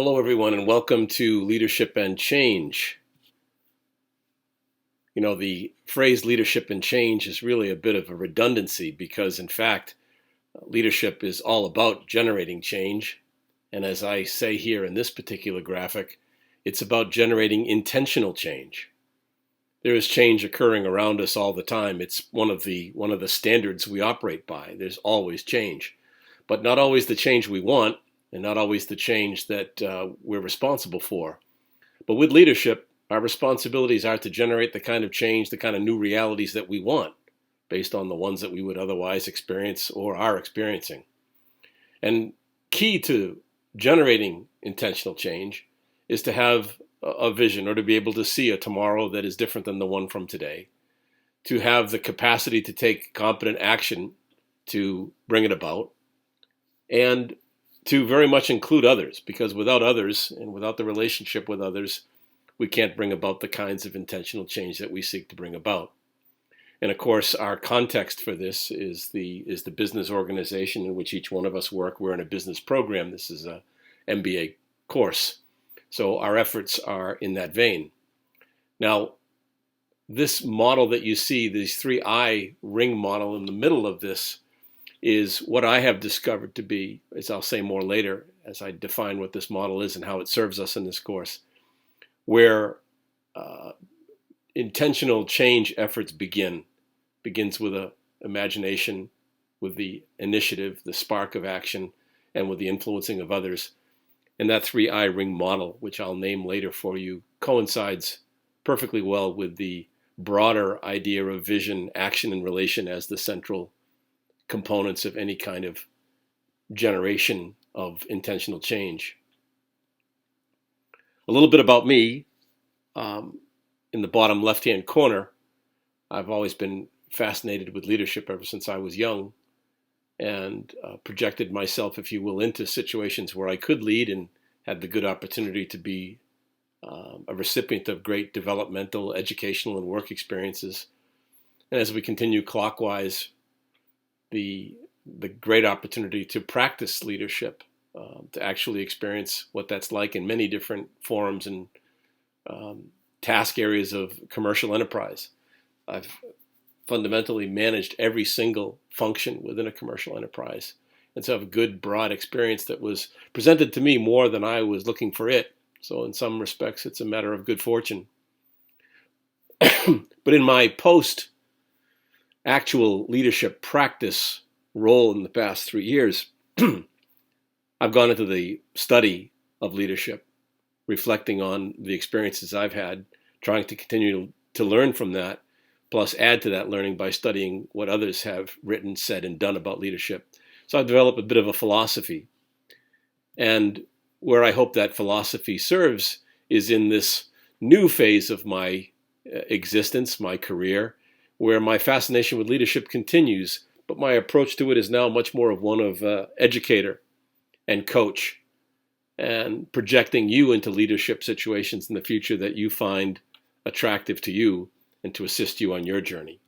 Hello, everyone, and welcome to Leadership and Change. You know, the phrase leadership and change is really a bit of a redundancy because, in fact, leadership is all about generating change. And as I say here in this particular graphic, it's about generating intentional change. There is change occurring around us all the time. It's one of the standards we operate by. There's always change, but not always the change we want, and not always the change that we're responsible for. But with leadership, our responsibilities are to generate the kind of change, the kind of new realities that we want, based on the ones that we would otherwise experience or are experiencing. And key to generating intentional change is to have a vision, or to be able to see a tomorrow that is different than the one from today, to have the capacity to take competent action to bring it about, and to very much include others, because without others and without the relationship with others, we can't bring about the kinds of intentional change that we seek to bring about. And of course, our context for this is the business organization in which each one of us work. We're in a business program. This is a MBA course. So our efforts are in that vein. Now, this model that you see, these 3I ring model in the middle of this, is what I have discovered to be, as I'll say more later, as I define what this model is and how it serves us in this course, where intentional change efforts begins with a imagination, with the initiative, the spark of action, and with the influencing of others. And that 3I ring model, which I'll name later for you, coincides perfectly well with the broader idea of vision, action, and relation as the central components of any kind of generation of intentional change. A little bit about me. In the bottom left-hand corner, I've always been fascinated with leadership ever since I was young, and projected myself, if you will, into situations where I could lead, and had the good opportunity to be a recipient of great developmental, educational, and work experiences. And as we continue clockwise, the great opportunity to practice leadership, to actually experience what that's like in many different forums and task areas of commercial enterprise. I've fundamentally managed every single function within a commercial enterprise, and so I have a good broad experience that was presented to me more than I was looking for it. So in some respects, it's a matter of good fortune. But in my post actual leadership practice role in the past 3 years, I've gone into the study of leadership, reflecting on the experiences I've had, trying to continue to learn from that, plus add to that learning by studying what others have written, said, and done about leadership. So I've developed a bit of a philosophy. And where I hope that philosophy serves is in this new phase of my existence, my career, where my fascination with leadership continues, but my approach to it is now much more of one of educator and coach, and projecting you into leadership situations in the future that you find attractive to you and to assist you on your journey.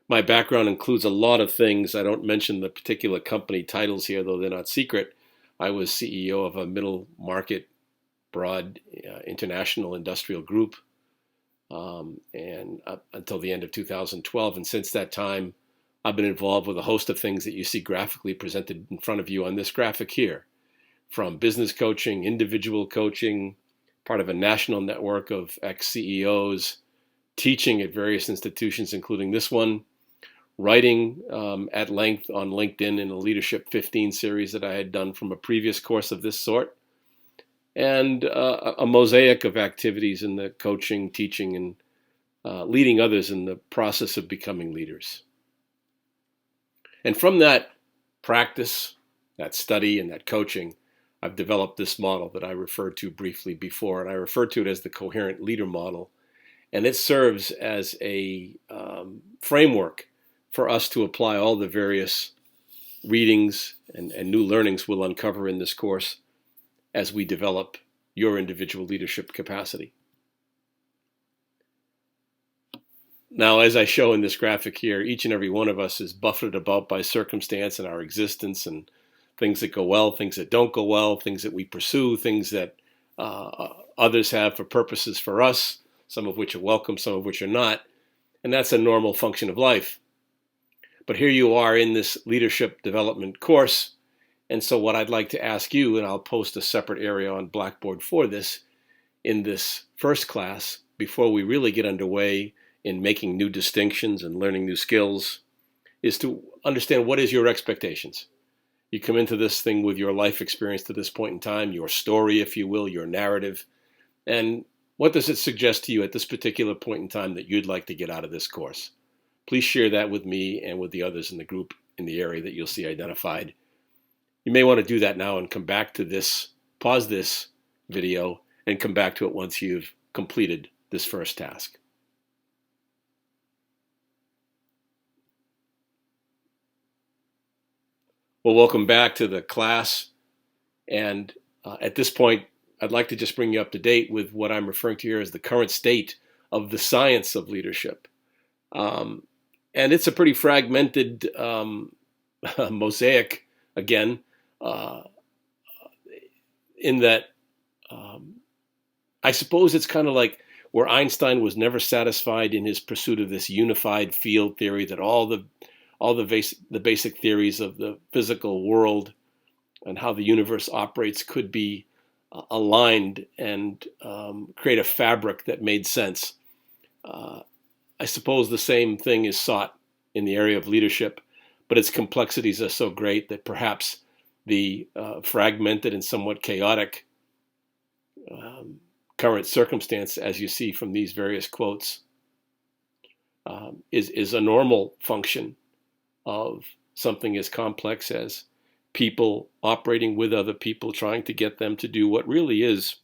My background includes a lot of things. I don't mention the particular company titles here, though they're not secret. I was CEO of a middle market, broad international industrial group, and up until the end of 2012. And since that time, I've been involved with a host of things that you see graphically presented in front of you on this graphic here, from business coaching, individual coaching, part of a national network of ex-CEOs, teaching at various institutions, including this one, writing at length on LinkedIn in a Leadership 15 series that I had done from a previous course of this sort, and a mosaic of activities in the coaching, teaching, and leading others in the process of becoming leaders. And from that practice, that study, and that coaching, I've developed this model that I referred to briefly before, and I refer to it as the coherent leader model. And it serves as a framework for us to apply all the various readings and new learnings we'll uncover in this course as we develop your individual leadership capacity. Now, as I show in this graphic here, each and every one of us is buffeted about by circumstance and our existence and things that go well, things that don't go well, things that we pursue, things that others have for purposes for us, some of which are welcome, some of which are not. And that's a normal function of life. But here you are in this leadership development course. And so what I'd like to ask you, and I'll post a separate area on Blackboard for this, in this first class, before we really get underway in making new distinctions and learning new skills, is to understand what is your expectations. You come into this thing with your life experience to this point in time, your story, if you will, your narrative. And what does it suggest to you at this particular point in time that you'd like to get out of this course? Please share that with me and with the others in the group in the area that you'll see identified. You may want to do that now and come back to this, pause this video, and come back to it once you've completed this first task. Well, welcome back to the class. And at this point, I'd like to just bring you up to date with what I'm referring to here as the current state of the science of leadership. And it's a pretty fragmented mosaic, again, in that I suppose it's kind of like where Einstein was never satisfied in his pursuit of this unified field theory, that all the basic theories of the physical world and how the universe operates could be aligned and create a fabric that made sense. I suppose the same thing is sought in the area of leadership, but its complexities are so great that perhaps the fragmented and somewhat chaotic current circumstance, as you see from these various quotes, is a normal function of something as complex as people operating with other people, trying to get them to do what really is,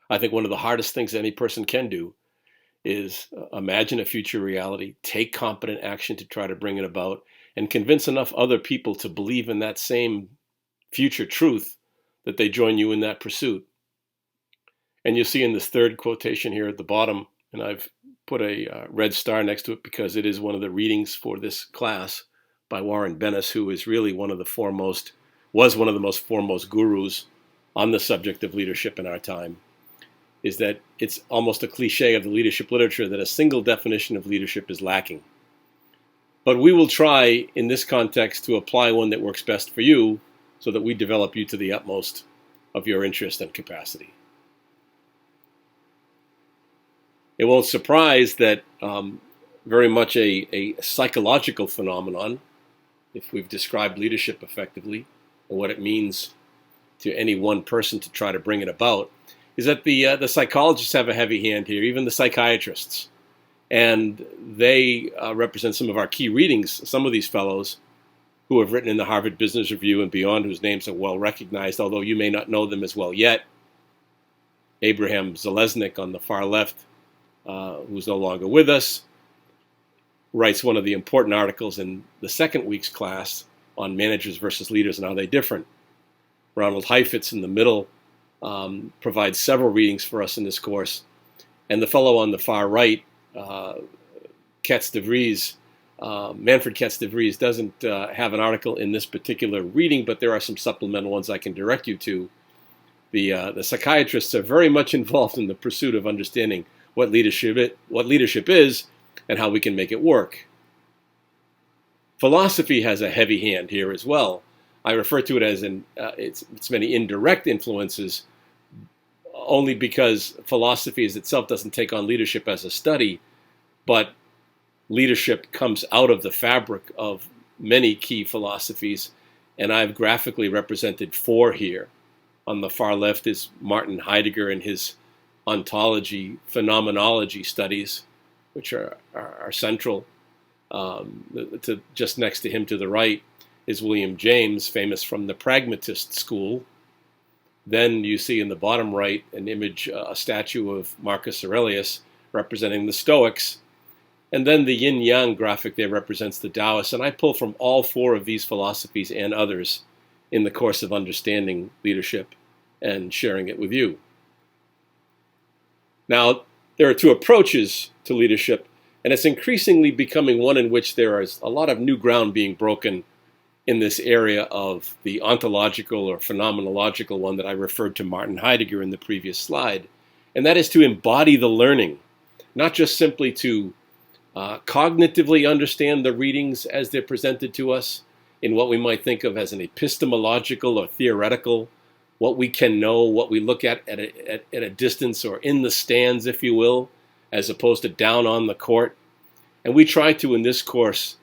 I think, one of the hardest things any person can do, is imagine a future reality, take competent action to try to bring it about, and convince enough other people to believe in that same future truth that they join you in that pursuit. And you'll see in this third quotation here at the bottom, and I've put a red star next to it because it is one of the readings for this class by Warren Bennis, who is really was one of the most foremost gurus on the subject of leadership in our time, is that it's almost a cliche of the leadership literature that a single definition of leadership is lacking. But we will try in this context to apply one that works best for you so that we develop you to the utmost of your interest and capacity. It won't surprise that very much a psychological phenomenon, if we've described leadership effectively and what it means to any one person to try to bring it about, is that the psychologists have a heavy hand here, even the psychiatrists. And they represent some of our key readings, some of these fellows who have written in the Harvard Business Review and beyond, whose names are well recognized, although you may not know them as well yet. Abraham Zalesnik on the far left, who's no longer with us, writes one of the important articles in the second week's class on managers versus leaders and how they're different. Ronald Heifetz in the middle provides several readings for us in this course. And the fellow on the far right, Katz de Vries, Manfred Katz de Vries, doesn't have an article in this particular reading, but there are some supplemental ones I can direct you to. The psychiatrists are very much involved in the pursuit of understanding what leadership is and how we can make it work. Philosophy has a heavy hand here as well. I refer to it as its many indirect influences, only because philosophy as itself doesn't take on leadership as a study, but leadership comes out of the fabric of many key philosophies, and I've graphically represented 4 here. On the far left is Martin Heidegger and his ontology, phenomenology studies, which are central. Just next to him to the right is William James, famous from the pragmatist school. Then you see in the bottom right an image, a statue of Marcus Aurelius representing the Stoics. And then the yin-yang graphic there represents the Taoists. And I pull from all 4 of these philosophies and others in the course of understanding leadership and sharing it with you. Now, there are 2 approaches to leadership, and it's increasingly becoming one in which there is a lot of new ground being broken in this area of the ontological or phenomenological one that I referred to Martin Heidegger in the previous slide, and that is to embody the learning, not just simply to cognitively understand the readings as they're presented to us in what we might think of as an epistemological or theoretical, what we can know, what we look at a distance or in the stands, if you will, as opposed to down on the court. And we try to, in this course,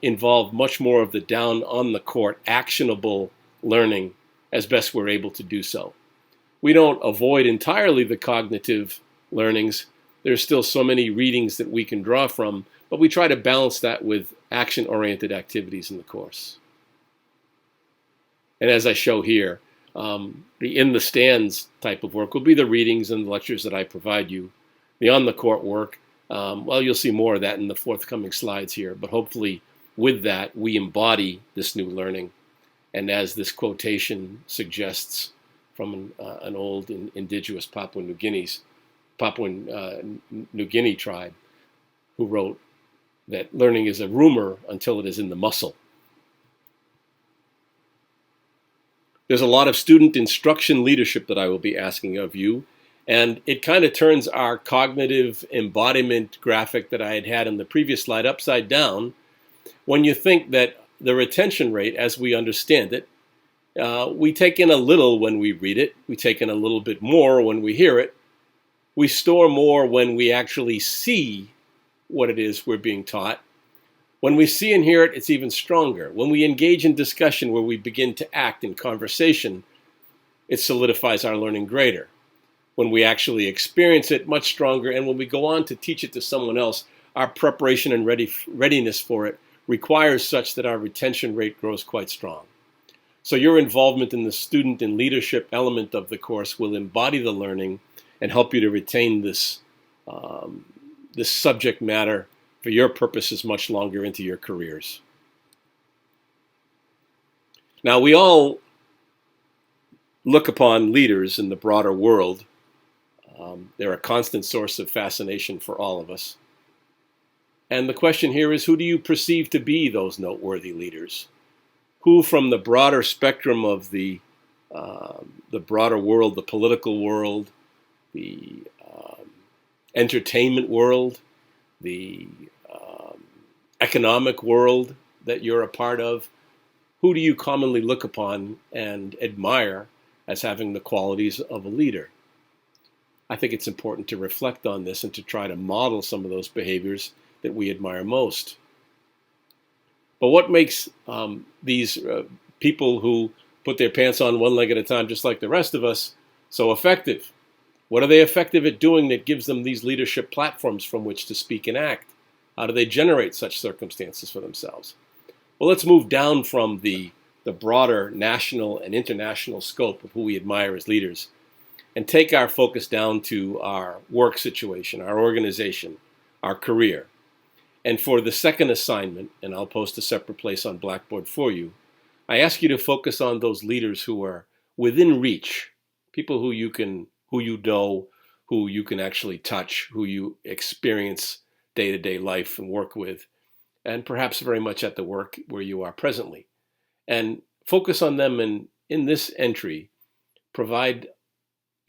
involve much more of the down on the court, actionable learning as best we're able to do so. We don't avoid entirely the cognitive learnings. There's still so many readings that we can draw from, but we try to balance that with action-oriented activities in the course. And as I show here, the in the stands type of work will be the readings and the lectures that I provide you. The on the court work, well, you'll see more of that in the forthcoming slides here, but hopefully with that, we embody this new learning. And as this quotation suggests from an old indigenous Papua New Guinea tribe, who wrote that learning is a rumor until it is in the muscle. There's a lot of student instruction leadership that I will be asking of you, and it kind of turns our cognitive embodiment graphic that I had in the previous slide upside down when you think that the retention rate, as we understand it, we take in a little when we read it, we take in a little bit more when we hear it, we store more when we actually see what it is we're being taught. When we see and hear it, it's even stronger. When we engage in discussion where we begin to act in conversation, it solidifies our learning greater. When we actually experience it, much stronger. And when we go on to teach it to someone else, our preparation and readiness for it requires such that our retention rate grows quite strong. So your involvement in the student and leadership element of the course will embody the learning and help you to retain this subject matter for your purposes much longer into your careers. Now, we all look upon leaders in the broader world. They're a constant source of fascination for all of us. And the question here is, who do you perceive to be those noteworthy leaders? Who from the broader spectrum of the broader world, the political world, the entertainment world, the economic world that you're a part of, who do you commonly look upon and admire as having the qualities of a leader? I think it's important to reflect on this and to try to model some of those behaviors that we admire most. But what makes these people who put their pants on one leg at a time, just like the rest of us, so effective? What are they effective at doing that gives them these leadership platforms from which to speak and act? How do they generate such circumstances for themselves? Well, let's move down from the broader national and international scope of who we admire as leaders and take our focus down to our work situation, our organization, our career. And for the second assignment, and I'll post a separate place on Blackboard for you, I ask you to focus on those leaders who are within reach, people who you know, who you can actually touch, who you experience day-to-day life and work with, and perhaps very much at the work where you are presently. And focus on them, and in this entry, provide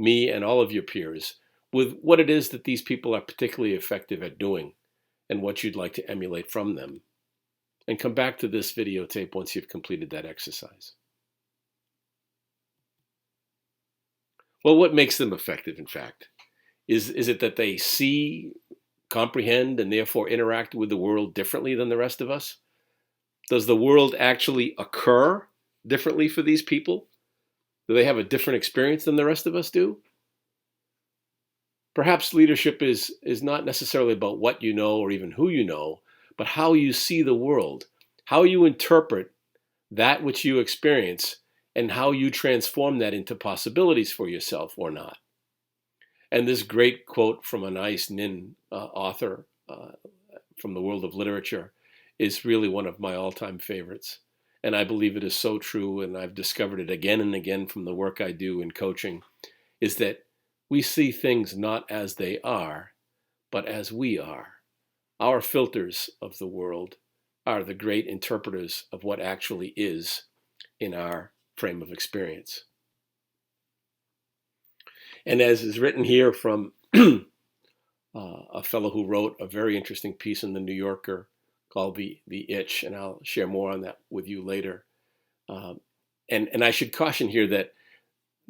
me and all of your peers with what it is that these people are particularly effective at doing and what you'd like to emulate from them. And come back to this videotape once you've completed that exercise. Well, what makes them effective, in fact? Is it that they see, comprehend, and therefore interact with the world differently than the rest of us? Does the world actually occur differently for these people? Do they have a different experience than the rest of us do? Perhaps leadership is not necessarily about what you know or even who you know, but how you see the world, how you interpret that which you experience, and how you transform that into possibilities for yourself or not. And this great quote from a nice Nin author from the world of literature is really one of my all-time favorites. And I believe it is so true, and I've discovered it again and again from the work I do in coaching, is that we see things not as they are, but as we are. Our filters of the world are the great interpreters of what actually is in our frame of experience. And as is written here from a fellow who wrote a very interesting piece in the New Yorker called The Itch, and I'll share more on that with you later. And I should caution here that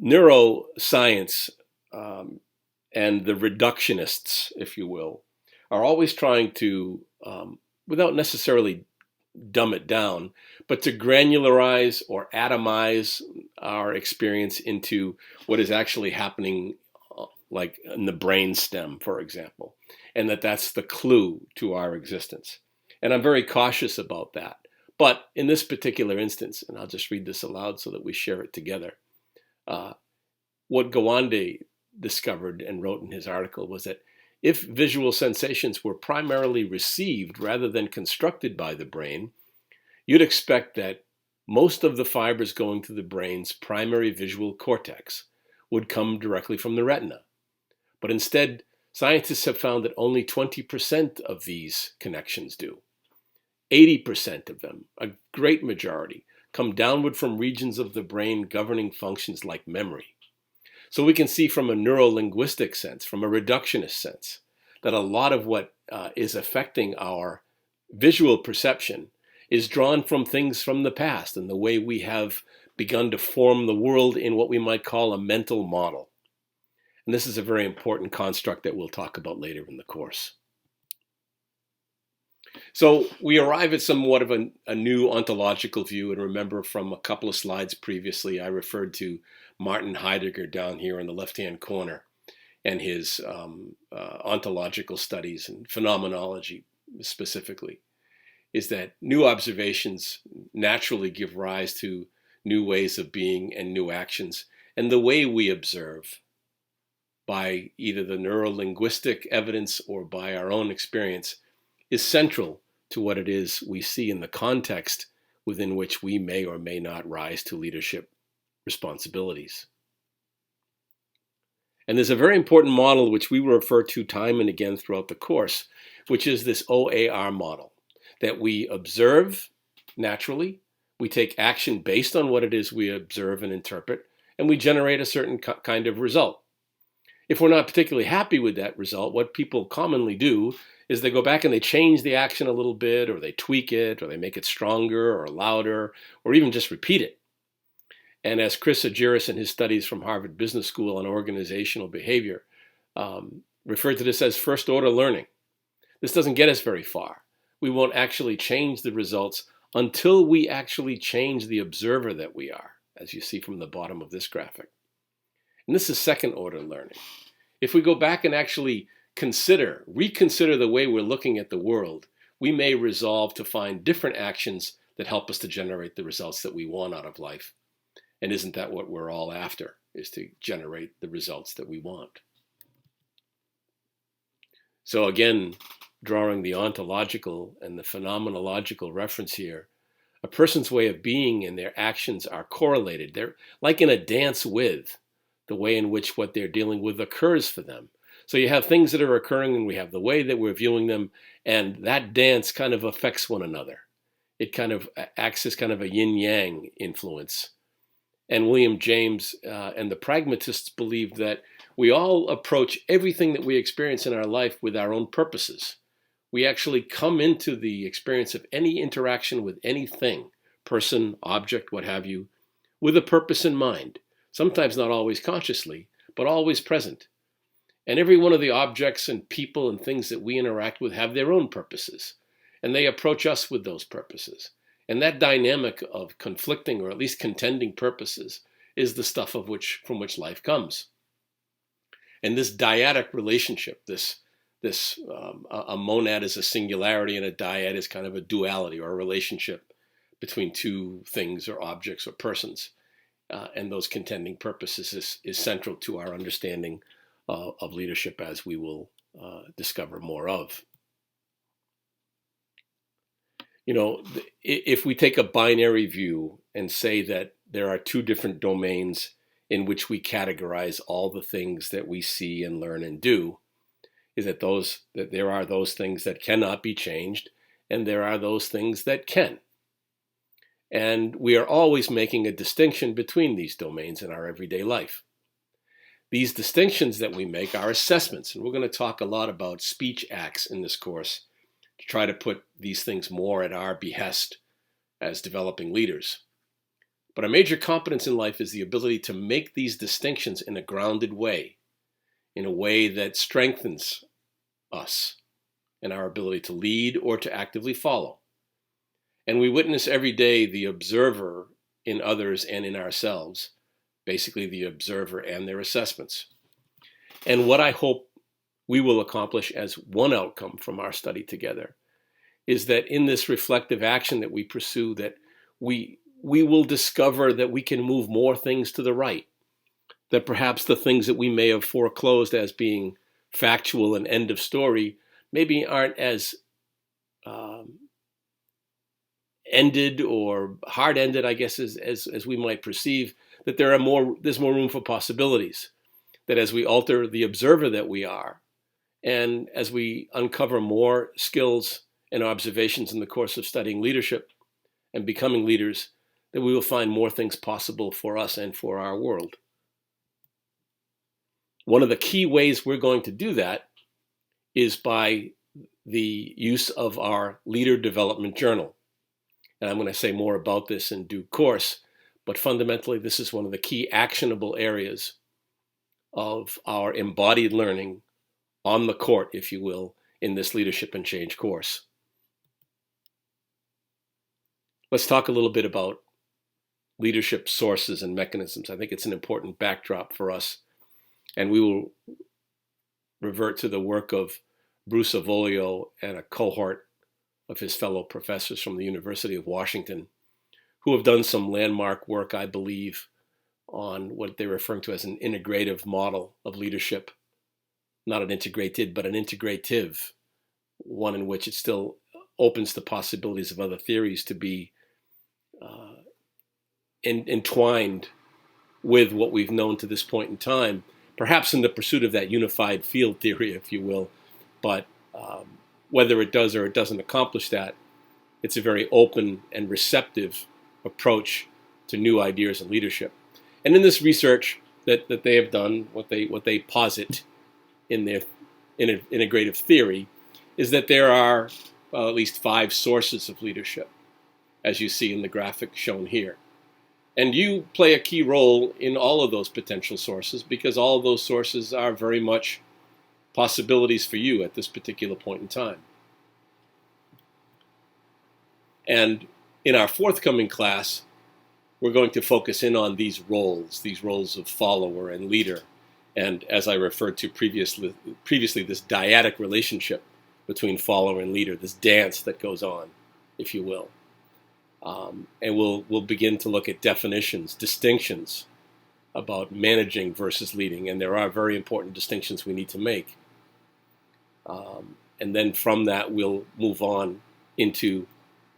neuroscience and the reductionists, if you will, are always trying to, without necessarily dumb it down, but to granularize or atomize our experience into what is actually happening, like in the brain stem, for example, and that's the clue to our existence. And I'm very cautious about that. But in this particular instance, and I'll just read this aloud so that we share it together, what Gawande discovered and wrote in his article was that if visual sensations were primarily received rather than constructed by the brain, you'd expect that most of the fibers going to the brain's primary visual cortex would come directly from the retina. But instead, scientists have found that only 20% of these connections do. 80% of them, a great majority, come downward from regions of the brain governing functions like memory. So we can see from a neurolinguistic sense, from a reductionist sense, that a lot of what is affecting our visual perception is drawn from things from the past and the way we have begun to form the world in what we might call a mental model. And this is a very important construct that we'll talk about later in the course. So we arrive at somewhat of a new ontological view, and remember from a couple of slides previously, I referred to Martin Heidegger down here in the left-hand corner and his ontological studies and phenomenology specifically, is that new observations naturally give rise to new ways of being and new actions, and the way we observe by either the neurolinguistic evidence or by our own experience is central to what it is we see in the context within which we may or may not rise to leadership responsibilities. And there's a very important model which we will refer to time and again throughout the course, which is this OAR model, that we observe naturally, we take action based on what it is we observe and interpret, and we generate a certain kind of result. If we're not particularly happy with that result, what people commonly do is they go back and they change the action a little bit, or they tweak it, or they make it stronger or louder, or even just repeat it. And as Chris Agiris in his studies from Harvard Business School on organizational behavior referred to this as first-order learning. This doesn't get us very far. We won't actually change the results until we actually change the observer that we are, as you see from the bottom of this graphic. And this is second-order learning. If we go back and actually reconsider the way we're looking at the world, we may resolve to find different actions that help us to generate the results that we want out of life. And isn't that what we're all after, is to generate the results that we want? So again, drawing the ontological and the phenomenological reference here, a person's way of being and their actions are correlated. They're like in a dance with the way in which what they're dealing with occurs for them. So you have things that are occurring and we have the way that we're viewing them, and that dance kind of affects one another. It kind of acts as kind of a yin-yang influence. And William James and the pragmatists believe that we all approach everything that we experience in our life with our own purposes. We actually come into the experience of any interaction with anything, person, object, what have you, with a purpose in mind. Sometimes not always consciously, but always present. And every one of the objects and people and things that we interact with have their own purposes, and they approach us with those purposes. And that dynamic of conflicting or at least contending purposes is the stuff from which life comes. And this dyadic relationship, a monad is a singularity and a dyad is kind of a duality or a relationship between two things or objects or persons. And those contending purposes is central to our understanding of leadership, as we will discover more of. You know, if we take a binary view and say that there are two different domains in which we categorize all the things that we see and learn and do, is that there are those things that cannot be changed and there are those things that can. And we are always making a distinction between these domains in our everyday life. These distinctions that we make are assessments, and we're going to talk a lot about speech acts in this course to try to put these things more at our behest as developing leaders. But a major competence in life is the ability to make these distinctions in a grounded way, in a way that strengthens us and our ability to lead or to actively follow. And we witness every day the observer in others and in ourselves, basically the observer and their assessments. And what I hope we will accomplish as one outcome from our study together is that in this reflective action that we pursue, that we will discover that we can move more things to the right, that perhaps the things that we may have foreclosed as being factual and end of story maybe aren't as ended or hard-ended, I guess, as we might perceive, that there's more room for possibilities, that as we alter the observer that we are, and as we uncover more skills and observations in the course of studying leadership and becoming leaders, that we will find more things possible for us and for our world. One of the key ways we're going to do that is by the use of our Leader Development Journal. And I'm going to say more about this in due course, but fundamentally this is one of the key actionable areas of our embodied learning on the court, if you will, in this Leadership and Change course. Let's talk a little bit about leadership sources and mechanisms. I think it's an important backdrop for us, and we will revert to the work of Bruce Avolio and a cohort of his fellow professors from the University of Washington, who have done some landmark work, I believe, on what they're referring to as an integrative model of leadership. Not an integrated, but an integrative, one in which it still opens the possibilities of other theories to be entwined with what we've known to this point in time, perhaps in the pursuit of that unified field theory, if you will. But whether it does or it doesn't accomplish that, it's a very open and receptive approach to new ideas in leadership. And in this research that they have done, what they posit in their integrative theory is that there are at least 5 sources of leadership, as you see in the graphic shown here. And you play a key role in all of those potential sources, because all of those sources are very much possibilities for you at this particular point in time. And in our forthcoming class, we're going to focus in on these roles of follower and leader. And as I referred to previously, this dyadic relationship between follower and leader, this dance that goes on, if you will. And we'll begin to look at definitions, distinctions about managing versus leading. And there are very important distinctions we need to make. And then from that, we'll move on into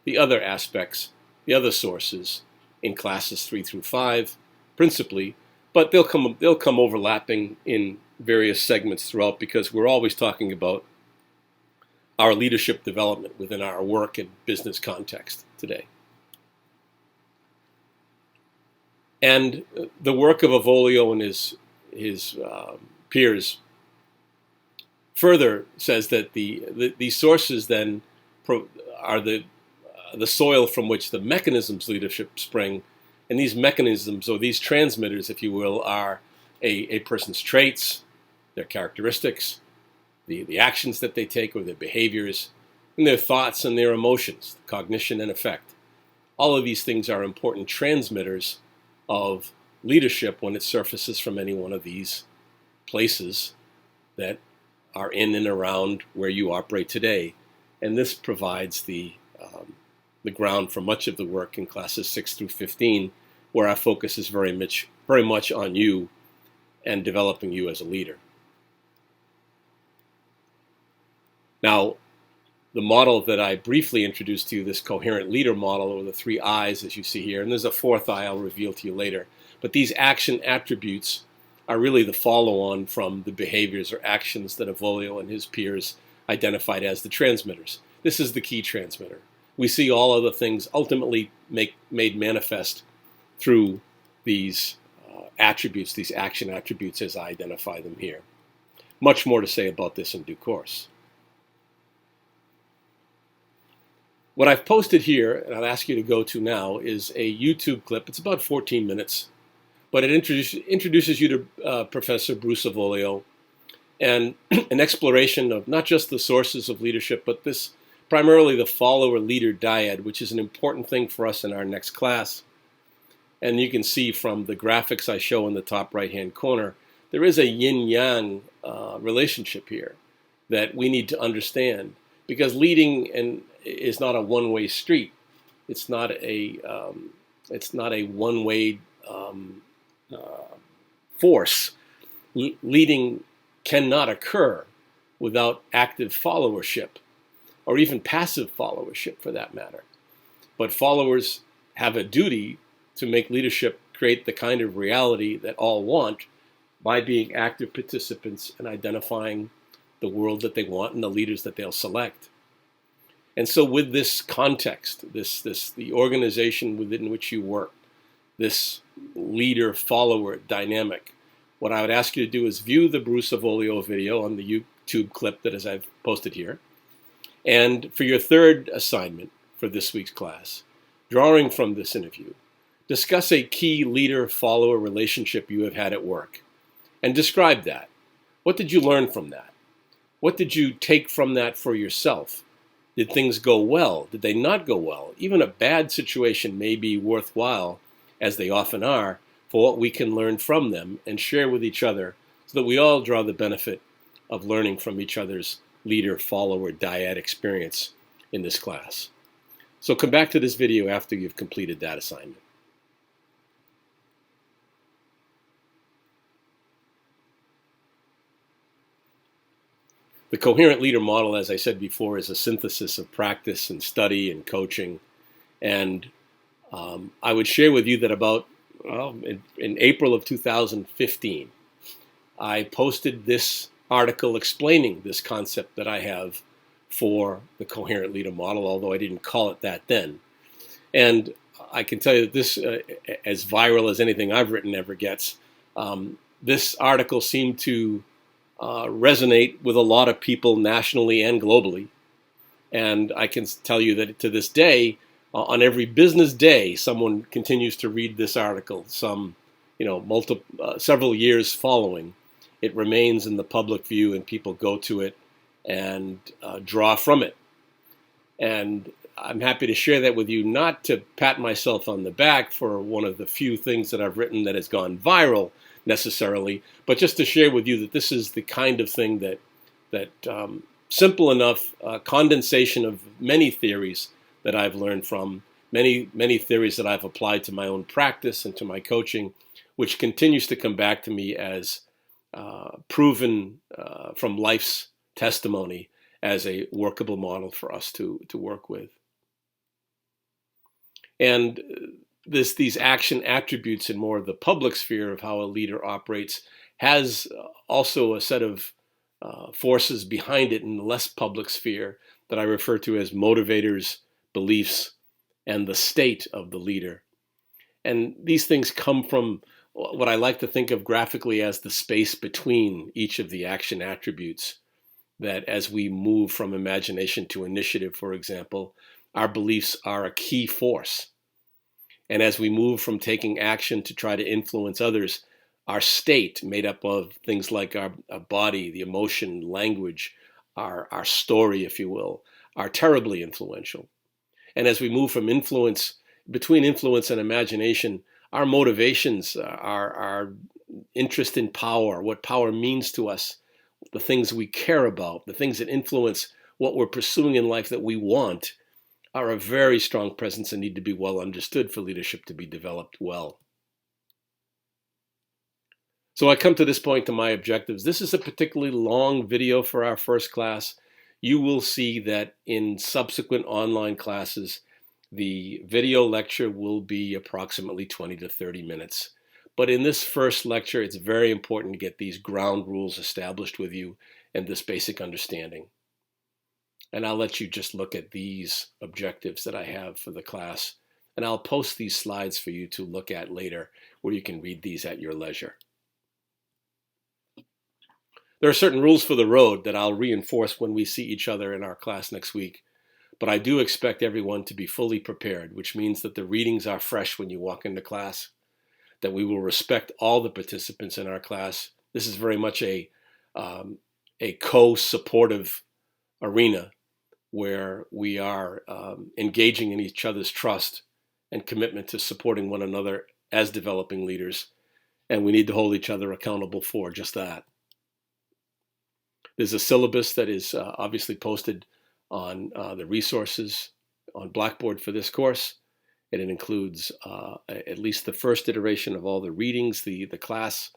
the other aspects, the other sources in classes 3 through 5, principally, but they'll come overlapping in various segments throughout, because we're always talking about our leadership development within our work and business context today. And the work of Avolio and his peers further says that these sources then are the soil from which the mechanisms leadership spring. And these mechanisms, or these transmitters, if you will, are a person's traits, their characteristics, the actions that they take or their behaviors, and their thoughts and their emotions, cognition and affect. All of these things are important transmitters of leadership when it surfaces from any one of these places that are in and around where you operate today. And this provides the ground for much of the work in classes 6 through 15, where our focus is very much on you and developing you as a leader. Now, the model that I briefly introduced to you, this coherent leader model, or the 3 I's as you see here, and there's a 4th I I'll reveal to you later, but these action attributes are really the follow-on from the behaviors or actions that Avolio and his peers identified as the transmitters. This is the key transmitter. We see all other things ultimately made manifest through these attributes, these action attributes as I identify them here. Much more to say about this in due course. What I've posted here, and I'll ask you to go to now, is a YouTube clip. It's about 14 minutes, but it introduces you to Professor Bruce Avolio and an exploration of not just the sources of leadership, but this primarily the follower-leader dyad, which is an important thing for us in our next class. And you can see from the graphics I show in the top right-hand corner, there is a yin-yang relationship here that we need to understand, because leading is not a one-way street. It's not a one-way force. Leading cannot occur without active followership, or even passive followership for that matter. But followers have a duty to make leadership create the kind of reality that all want by being active participants and identifying the world that they want and the leaders that they'll select. And so with this context, the organization within which you work, this leader-follower dynamic, what I would ask you to do is view the Bruce Avolio video on the YouTube clip that I've posted here. And for your third assignment for this week's class, drawing from this interview, discuss a key leader-follower relationship you have had at work and describe that. What did you learn from that? What did you take from that for yourself? Did things go well? Did they not go well? Even a bad situation may be worthwhile, as they often are, for what we can learn from them and share with each other so that we all draw the benefit of learning from each other's leader-follower dyad experience in this class. So come back to this video after you've completed that assignment. The coherent leader model, as I said before, is a synthesis of practice and study and coaching. And I would share with you that in April of 2015, I posted this article explaining this concept that I have for the coherent leader model, although I didn't call it that then. And I can tell you that this, as viral as anything I've written ever gets, this article seemed to resonate with a lot of people nationally and globally. And I can tell you that to this day, on every business day, someone continues to read this article. Several years following, it remains in the public view, and people go to it and draw from it. And I'm happy to share that with you, not to pat myself on the back for one of the few things that I've written that has gone viral necessarily, but just to share with you that this is the kind of thing that simple enough condensation of many theories that I've learned from, many theories that I've applied to my own practice and to my coaching, which continues to come back to me as proven from life's testimony as a workable model for us to work with. And these action attributes in more of the public sphere of how a leader operates has also a set of forces behind it in the less public sphere that I refer to as motivators, beliefs, and the state of the leader. And these things come from what I like to think of graphically as the space between each of the action attributes, that as we move from imagination to initiative, for example, our beliefs are a key force. And as we move from taking action to try to influence others, our state, made up of things like our body, the emotion, language, our story, if you will, are terribly influential. And as we move from between influence and imagination, our motivations, our interest in power, what power means to us, the things we care about, the things that influence what we're pursuing in life that we want, are a very strong presence and need to be well understood for leadership to be developed well. So I come to this point to my objectives. This is a particularly long video for our first class. You will see that in subsequent online classes, the video lecture will be approximately 20 to 30 minutes. But in this first lecture, it's very important to get these ground rules established with you and this basic understanding. And I'll let you just look at these objectives that I have for the class. And I'll post these slides for you to look at later, where you can read these at your leisure. There are certain rules for the road that I'll reinforce when we see each other in our class next week. But I do expect everyone to be fully prepared, which means that the readings are fresh when you walk into class, that we will respect all the participants in our class. This is very much a co-supportive arena where we are engaging in each other's trust and commitment to supporting one another as developing leaders. And we need to hold each other accountable for just that. There's a syllabus that is obviously posted on the resources on Blackboard for this course. And it includes at least the first iteration of all the readings, the class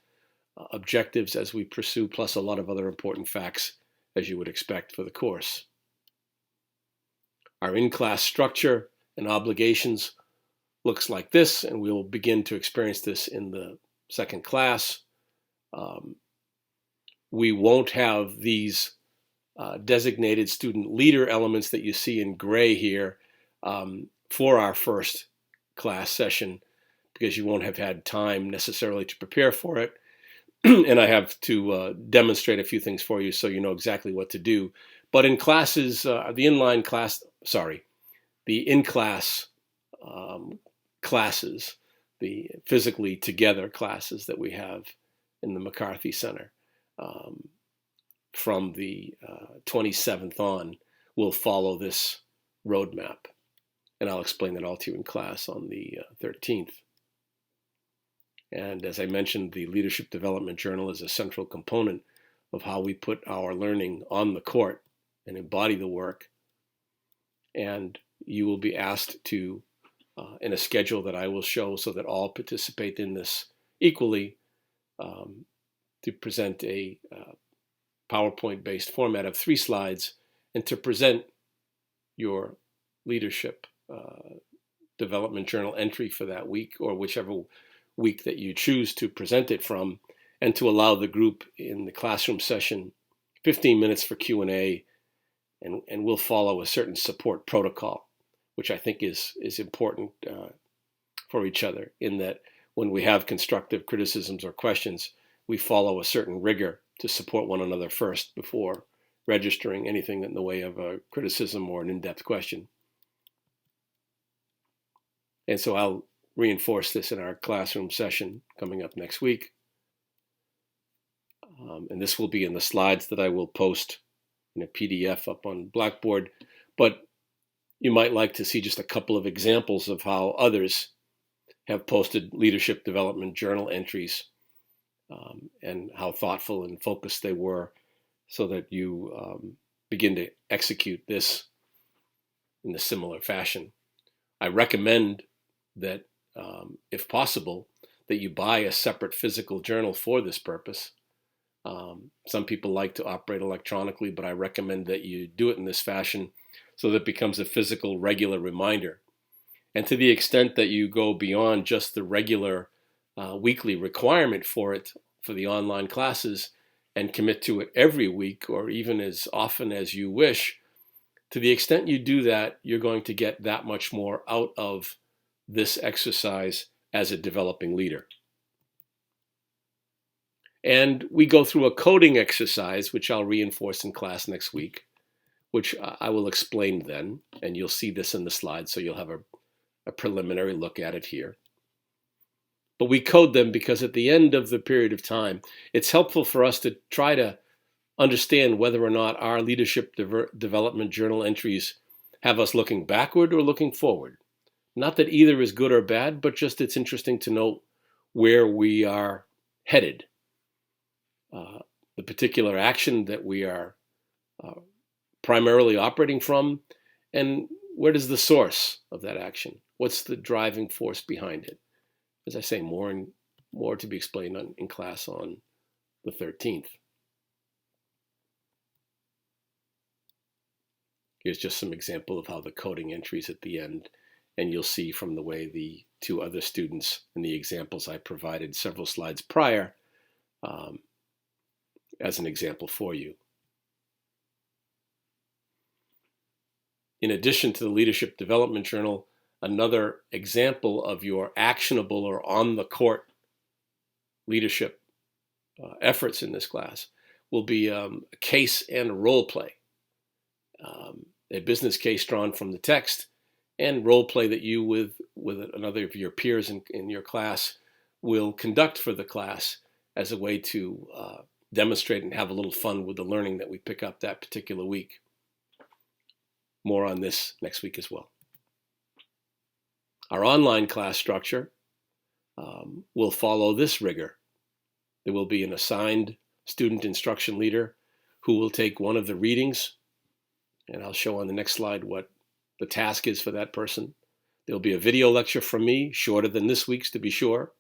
objectives as we pursue, plus a lot of other important facts as you would expect for the course. Our in-class structure and obligations looks like this, and we'll begin to experience this in the second class. We won't have these designated student leader elements that you see in gray here for our first class session, because you won't have had time necessarily to prepare for it. And I have to demonstrate a few things for you so you know exactly what to do. But in classes, the in-class classes, the physically together classes that we have in the McCarthy Center, from the 27th on, will follow this roadmap. And I'll explain that all to you in class on the 13th. And as I mentioned, the Leadership Development Journal is a central component of how we put our learning on the court and embody the work. And you will be asked to, in a schedule that I will show so that all participate in this equally, to present a PowerPoint-based format of 3 slides and to present your leadership development journal entry for that week, or whichever week that you choose to present it from, and to allow the group in the classroom session 15 minutes for Q&A, and we'll follow a certain support protocol, which I think is important for each other, in that when we have constructive criticisms or questions, we follow a certain rigor to support one another first before registering anything in the way of a criticism or an in-depth question. And so I'll reinforce this in our classroom session coming up next week. And this will be in the slides that I will post in a PDF up on Blackboard. But you might like to see just a couple of examples of how others have posted leadership development journal entries, and how thoughtful and focused they were, so that you begin to execute this in a similar fashion. I recommend that, if possible, that you buy a separate physical journal for this purpose. Some people like to operate electronically, but I recommend that you do it in this fashion so that it becomes a physical, regular reminder. And to the extent that you go beyond just the regular weekly requirement for it, for the online classes, and commit to it every week or even as often as you wish, to the extent you do that, you're going to get that much more out of this exercise as a developing leader. And we go through a coding exercise, which I'll reinforce in class next week, which I will explain then, and you'll see this in the slides, so you'll have a preliminary look at it here. But we code them because at the end of the period of time, it's helpful for us to try to understand whether or not our leadership development journal entries have us looking backward or looking forward. Not that either is good or bad, but just it's interesting to note where we are headed. The particular action that we are primarily operating from, and where is the source of that action? What's the driving force behind it? As I say, more and more to be explained in class on the 13th. Here's just some example of how the coding entries at the end, and you'll see from the way the 2 other students and the examples I provided several slides prior as an example for you. in addition to the Leadership Development Journal, another example of your actionable or on-the-court leadership efforts in this class will be a case and role play, a business case drawn from the text, and role play that you with another of your peers in your class will conduct for the class as a way to demonstrate and have a little fun with the learning that we pick up that particular week. More on this next week as well. Our online class structure will follow this rigor. There will be an assigned student instruction leader who will take one of the readings, and I'll show on the next slide what the task is for that person. There'll be a video lecture from me, shorter than this week's to be sure,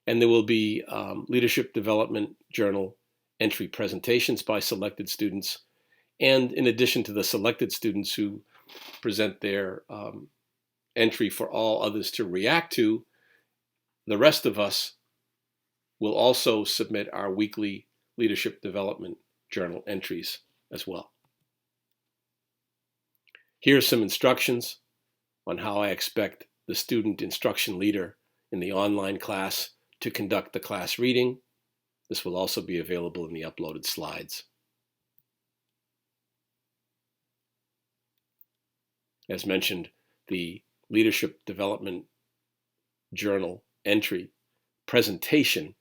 and there will be Leadership Development Journal entry presentations by selected students, and in addition to the selected students who present their entry for all others to react to, the rest of us will also submit our weekly Leadership Development Journal entries as well. Here are some instructions on how I expect the student instruction leader in the online class to conduct the class reading. This will also be available in the uploaded slides. As mentioned, the Leadership Development Journal entry presentation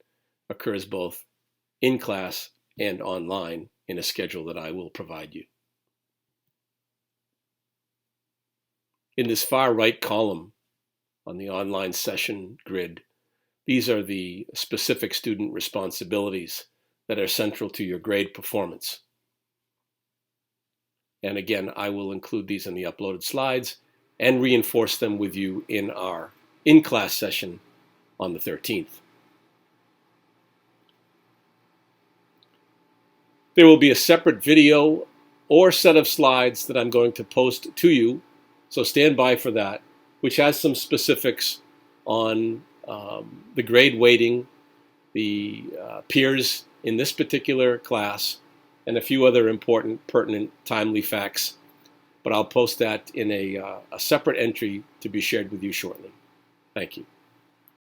occurs both in class and online in a schedule that I will provide you. In this far right column on the online session grid, these are the specific student responsibilities that are central to your grade performance. And again, I will include these in the uploaded slides and reinforce them with you in our in-class session on the 13th. There will be a separate video or set of slides that I'm going to post to you, so stand by for that, which has some specifics on the grade weighting, the peers in this particular class, and a few other important, pertinent, timely facts. But I'll post that in a separate entry to be shared with you shortly. Thank you.